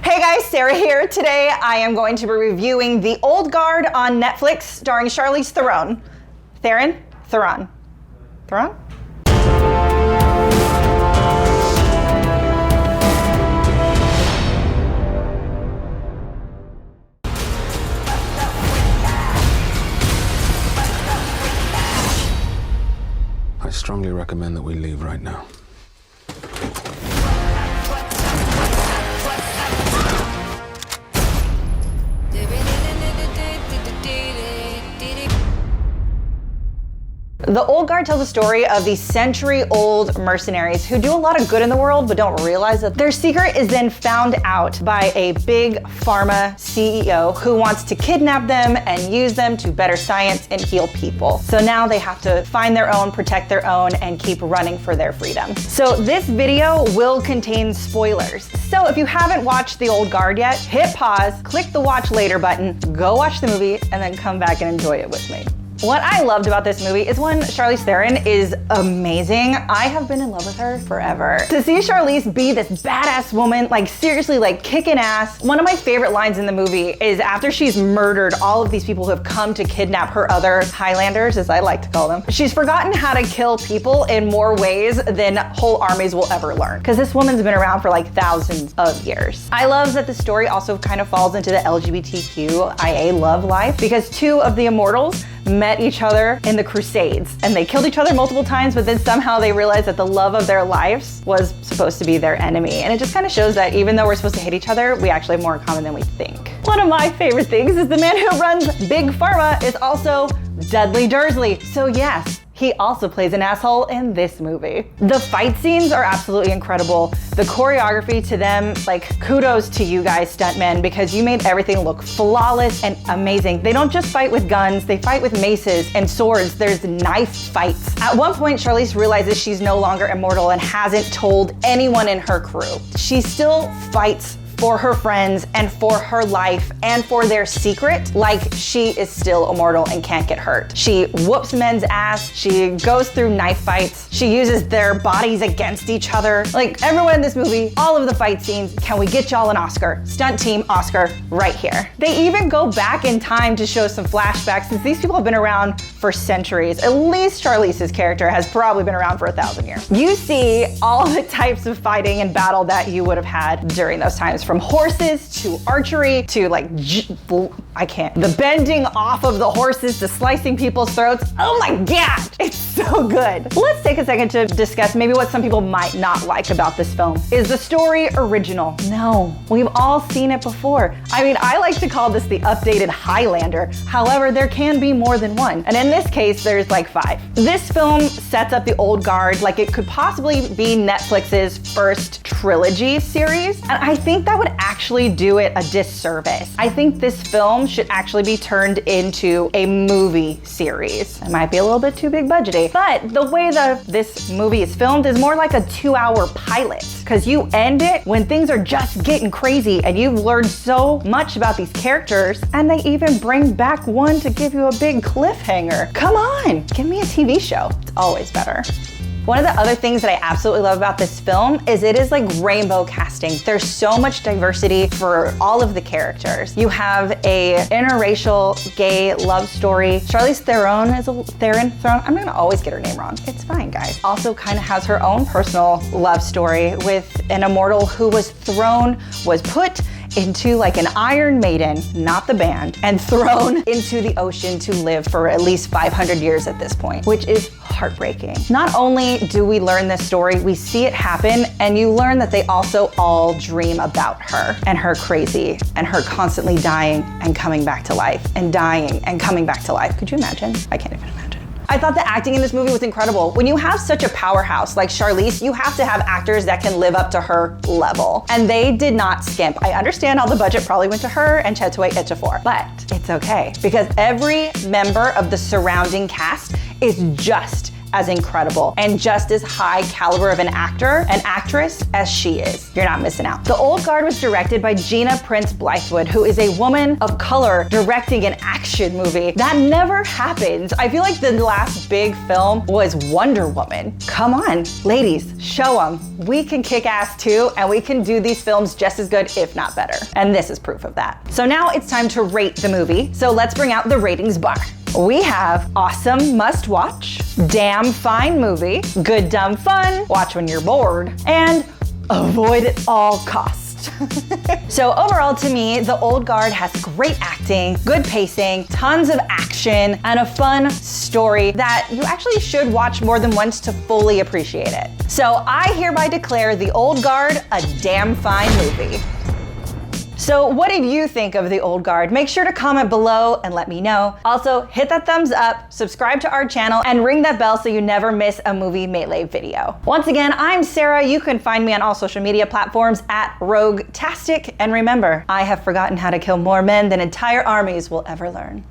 Hey guys, Sarah here. Today I am going to be reviewing The Old Guard on Netflix, starring Charlize Theron. Theron? I strongly recommend that we leave right now. The Old Guard tells the story of these century-old mercenaries who do a lot of good in the world but don't realize that their secret is then found out by a big pharma CEO who wants to kidnap them and use them to better science and heal people. So now they have to find their own, protect their own, and keep running for their freedom. So this video will contain spoilers. So if you haven't watched The Old Guard yet, hit pause, click the watch later button, go watch the movie, and then come back and enjoy it with me. What I loved about this movie is one, Charlize Theron is amazing. I have been in love with her forever. To see Charlize be this badass woman, like seriously, like kicking ass. One of my favorite lines in the movie is after she's murdered all of these people who have come to kidnap her other Highlanders, as I like to call them. She's forgotten how to kill people in more ways than whole armies will ever learn. Because this woman's been around for like thousands of years. I love that the story also kind of falls into the LGBTQIA love life because two of the immortals met each other in the Crusades and they killed each other multiple times, but then somehow they realized that the love of their lives was supposed to be their enemy. And it just kind of shows that even though we're supposed to hate each other, we actually have more in common than we think. One of my favorite things is the man who runs Big Pharma is also Dudley Dursley. So yes, he also plays an asshole in this movie. The fight scenes are absolutely incredible. The choreography to them, like kudos to you guys stuntmen because you made everything look flawless and amazing. They don't just fight with guns, they fight with maces and swords. There's knife fights. At one point, Charlize realizes she's no longer immortal and hasn't told anyone in her crew. She still fights for her friends and for her life and for their secret, like she is still immortal and can't get hurt. She whoops men's ass, she goes through knife fights, she uses their bodies against each other. Like everyone in this movie, all of the fight scenes, can we get y'all an Oscar? Stunt team Oscar right here. They even go back in time to show some flashbacks since these people have been around for centuries. At least Charlize's character has probably been around for 1,000 years. You see all the types of fighting and battle that you would have had during those times, from horses to archery to like, the bending off of the horses to slicing people's throats. Oh my God, it's so good. Let's take a second to discuss maybe what some people might not like about this film. Is the story original? No, we've all seen it before. I mean, I like to call this the updated Highlander. However, there can be more than one. And in this case, there's like 5. This film sets up The Old Guard like it could possibly be Netflix's first trilogy series. And I think that would actually do it a disservice. I think this film should actually be turned into a movie series. It might be a little bit too big budgety, but the way that this movie is filmed is more like a 2-hour pilot, because you end it when things are just getting crazy and you've learned so much about these characters, and they even bring back one to give you a big cliffhanger. Come on, give me a TV show. It's always better. One of the other things that I absolutely love about this film is it is like rainbow casting. There's so much diversity for all of the characters. You have a interracial gay love story. Charlize Theron is Theron? I'm gonna always get her name wrong. It's fine, guys. Also kind of has her own personal love story with an immortal who was put into like an Iron Maiden, not the band, and thrown into the ocean to live for at least 500 years at this point, which is heartbreaking. Not only do we learn this story, we see it happen, and you learn that they also all dream about her and her crazy and her constantly dying and coming back to life and dying and coming back to life. Could you imagine? I can't even imagine. I thought the acting in this movie was incredible. When you have such a powerhouse like Charlize, you have to have actors that can live up to her level. And they did not skimp. I understand all the budget probably went to her and Chetwe Ejiofor, but it's okay because every member of the surrounding cast is just as incredible and just as high caliber of an actor and actress as she is. You're not missing out. The Old Guard was directed by Gina Prince Blythewood, who is a woman of color directing an action movie. That never happens. I feel like the last big film was Wonder Woman. Come on, ladies, show them. We can kick ass too, and we can do these films just as good, if not better. And this is proof of that. So now it's time to rate the movie. So let's bring out the ratings bar. We have awesome must watch, damn fine movie, good dumb fun, watch when you're bored, and avoid at all costs. So overall, to me, The Old Guard has great acting, good pacing, tons of action, and a fun story that you actually should watch more than once to fully appreciate it. So I hereby declare The Old Guard a damn fine movie. So what did you think of The Old Guard? Make sure to comment below and let me know. Also, hit that thumbs up, subscribe to our channel, and ring that bell so you never miss a Movie Melee video. Once again, I'm Sarah. You can find me on all social media platforms at Roguetastic. And remember, I have forgotten how to kill more men than entire armies will ever learn.